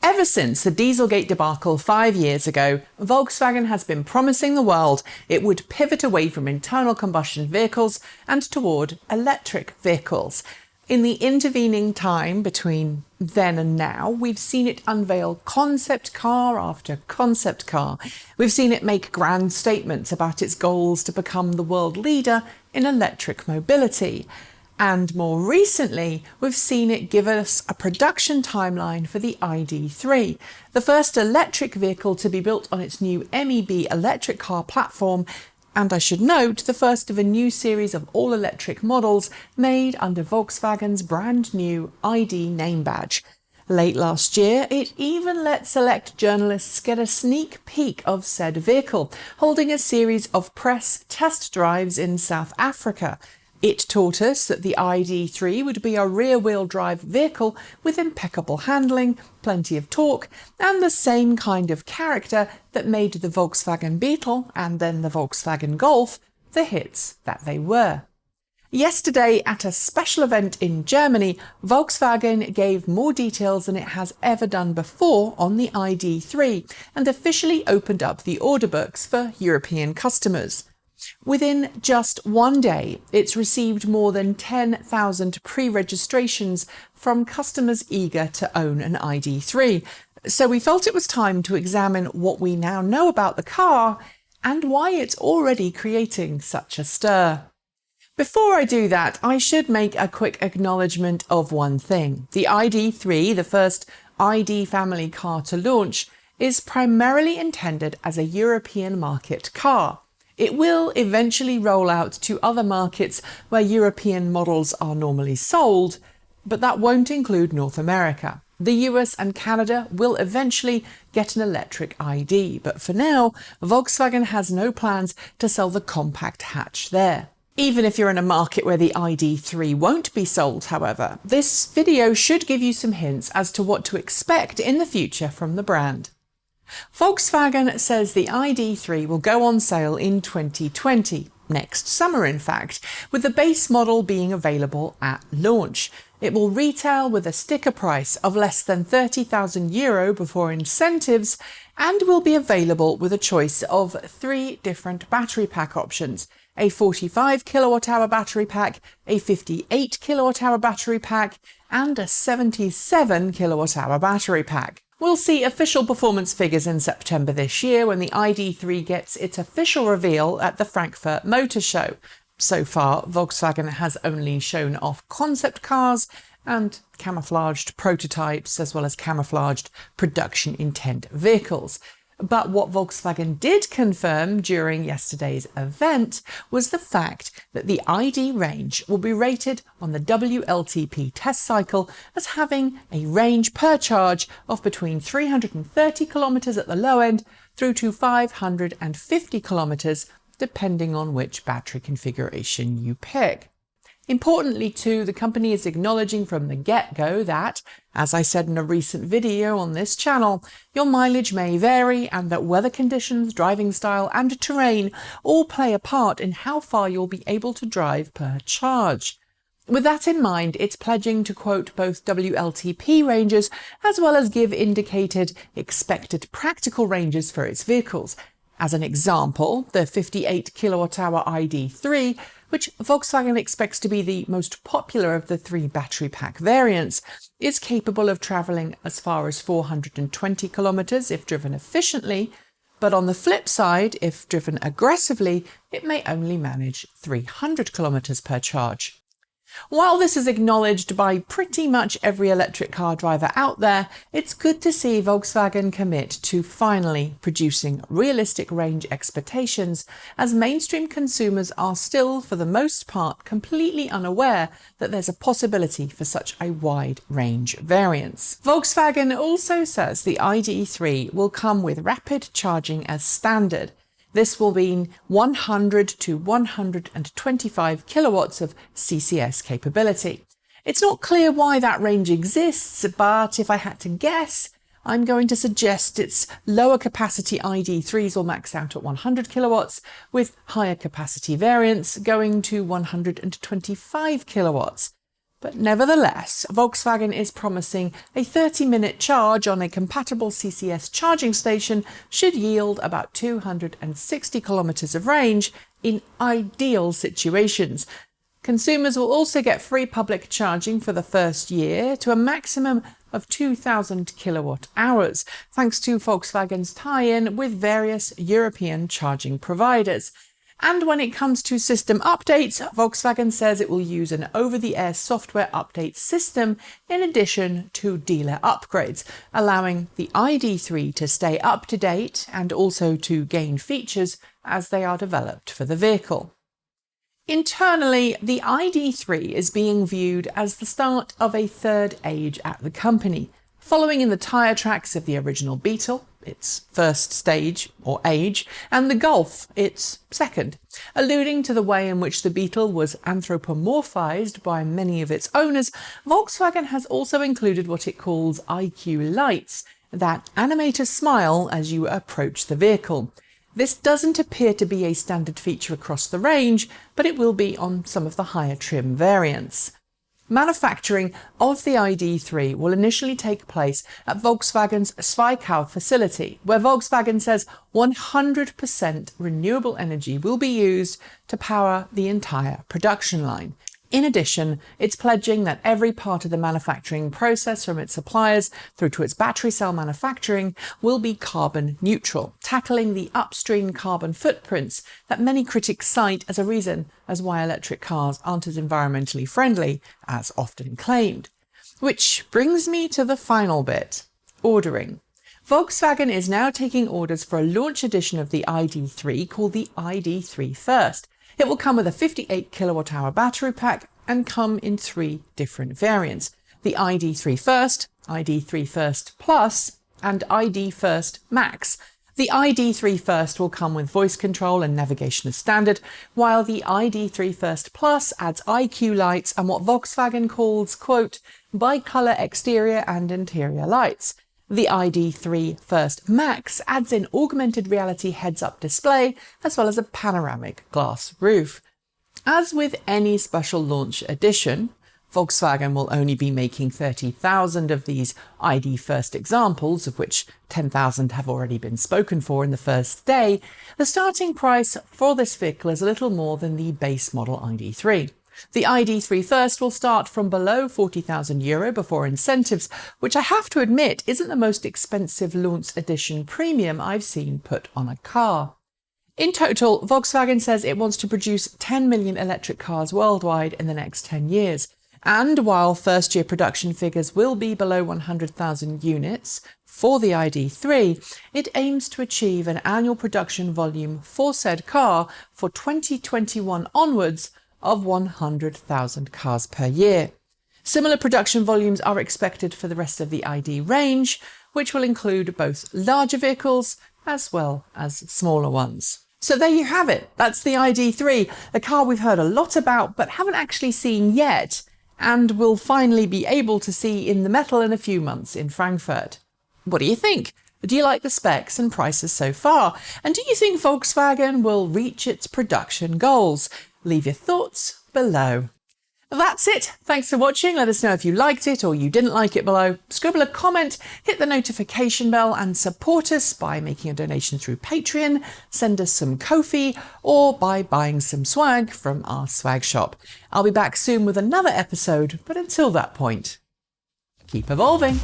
Ever since the Dieselgate debacle 5 years ago, Volkswagen has been promising the world it would pivot away from internal combustion vehicles and toward electric vehicles. In the intervening time between then and now, we've seen it unveil concept car after concept car. We've seen it make grand statements about its goals to become the world leader in electric mobility. And more recently, we've seen it give us a production timeline for the ID3, the first electric vehicle to be built on its new MEB electric car platform, and I should note, the first of a new series of all-electric models made under Volkswagen's brand new ID name badge. Late last year, it even let select journalists get a sneak peek of said vehicle, holding a series of press test drives in South Africa. It taught us that the ID3 would be a rear-wheel drive vehicle with impeccable handling, plenty of torque, and the same kind of character that made the Volkswagen Beetle and then the Volkswagen Golf the hits that they were. Yesterday, at a special event in Germany, Volkswagen gave more details than it has ever done before on the ID3 and officially opened up the order books for European customers. Within just one day, it's received more than 10,000 pre-registrations from customers eager to own an ID3. So we felt it was time to examine what we now know about the car and why it's already creating such a stir. Before I do that, I should make a quick acknowledgement of one thing. The ID3, the first ID family car to launch, is primarily intended as a European market car. It will eventually roll out to other markets where European models are normally sold, but that won't include North America. The US and Canada will eventually get an electric ID, but for now, Volkswagen has no plans to sell the compact hatch there. Even if you're in a market where the ID3 won't be sold, however, this video should give you some hints as to what to expect in the future from the brand. Volkswagen says the ID3 will go on sale in 2020, next summer in fact, with the base model being available at launch. It will retail with a sticker price of less than €30,000 before incentives and will be available with a choice of 3 different battery pack options: a 45 kWh battery pack, a 58 kWh battery pack, and a 77 kWh battery pack. We'll see official performance figures in September this year when the ID3 gets its official reveal at the Frankfurt Motor Show. So far, Volkswagen has only shown off concept cars and camouflaged prototypes as well as camouflaged production intent vehicles. But what Volkswagen did confirm during yesterday's event was the fact that the ID range will be rated on the WLTP test cycle as having a range per charge of between 330 kilometers at the low end through to 550 kilometers, depending on which battery configuration you pick. Importantly too, the company is acknowledging from the get-go that, as I said in a recent video on this channel, your mileage may vary and that weather conditions, driving style and terrain all play a part in how far you'll be able to drive per charge. With that in mind, it's pledging to quote both WLTP ranges as well as give indicated expected practical ranges for its vehicles. As an example, the 58 kWh ID3, which Volkswagen expects to be the most popular of the 3 battery pack variants, is capable of travelling as far as 420 kilometers if driven efficiently, but on the flip side, if driven aggressively, it may only manage 300 kilometers per charge. While this is acknowledged by pretty much every electric car driver out there, it's good to see Volkswagen commit to finally producing realistic range expectations, as mainstream consumers are still, for the most part, completely unaware that there's a possibility for such a wide range variance. Volkswagen also says the ID3 will come with rapid charging as standard. This will mean 100 to 125 kilowatts of CCS capability. It's not clear why that range exists, but if I had to guess, I'm going to suggest its lower capacity ID3s will max out at 100 kilowatts, with higher capacity variants going to 125 kilowatts. But nevertheless, Volkswagen is promising a 30-minute charge on a compatible CCS charging station should yield about 260 kilometres of range in ideal situations. Consumers will also get free public charging for the first year to a maximum of 2,000 kilowatt hours, thanks to Volkswagen's tie-in with various European charging providers. And when it comes to system updates, Volkswagen says it will use an over-the-air software update system in addition to dealer upgrades, allowing the ID3 to stay up to date and also to gain features as they are developed for the vehicle. Internally, the ID3 is being viewed as the start of a third age at the company, following in the tyre tracks of the original Beetle, its first stage or age, and the Golf, its second, alluding to the way in which the Beetle was anthropomorphized by many of its owners. Volkswagen has also included what it calls IQ lights that animate a smile as you approach the vehicle. This doesn't appear to be a standard feature across the range, but it will be on some of the higher trim variants. Manufacturing of the ID3 will initially take place at Volkswagen's Zwickau facility, where Volkswagen says 100% renewable energy will be used to power the entire production line. In addition, it's pledging that every part of the manufacturing process, from its suppliers through to its battery cell manufacturing, will be carbon neutral, tackling the upstream carbon footprints that many critics cite as a reason as why electric cars aren't as environmentally friendly as often claimed. Which brings me to the final bit: ordering. Volkswagen is now taking orders for a launch edition of the ID3 called the ID3 First. It will come with a 58 kilowatt-hour battery pack and come in 3 different variants: the ID3 First, ID3 First Plus, and ID First Max. The ID3 First will come with voice control and navigation as standard, while the ID3 First Plus adds IQ lights and what Volkswagen calls, quote, bi-colour exterior and interior lights. The ID3 First Max adds in augmented reality heads-up display as well as a panoramic glass roof. As with any special launch edition, Volkswagen will only be making 30,000 of these ID First examples, of which 10,000 have already been spoken for in the first day. The starting price for this vehicle is a little more than the base model ID3. The ID3 First will start from below €40,000 before incentives, which I have to admit isn't the most expensive launch edition premium I've seen put on a car. In total, Volkswagen says it wants to produce 10 million electric cars worldwide in the next 10 years. And while first-year production figures will be below 100,000 units for the ID3, it aims to achieve an annual production volume for said car for 2021 onwards of 100,000 cars per year. Similar production volumes are expected for the rest of the ID range, which will include both larger vehicles as well as smaller ones. So there you have it. That's the ID3, a car we've heard a lot about but haven't actually seen yet, and will finally be able to see in the metal in a few months in Frankfurt. What do you think? Do you like the specs and prices so far? And do you think Volkswagen will reach its production goals? Leave your thoughts below. That's it. Thanks for watching. Let us know if you liked it or you didn't like it below. Scribble a comment, hit the notification bell, and support us by making a donation through Patreon, send us some Ko-fi, or by buying some swag from our swag shop. I'll be back soon with another episode, but until that point, keep evolving.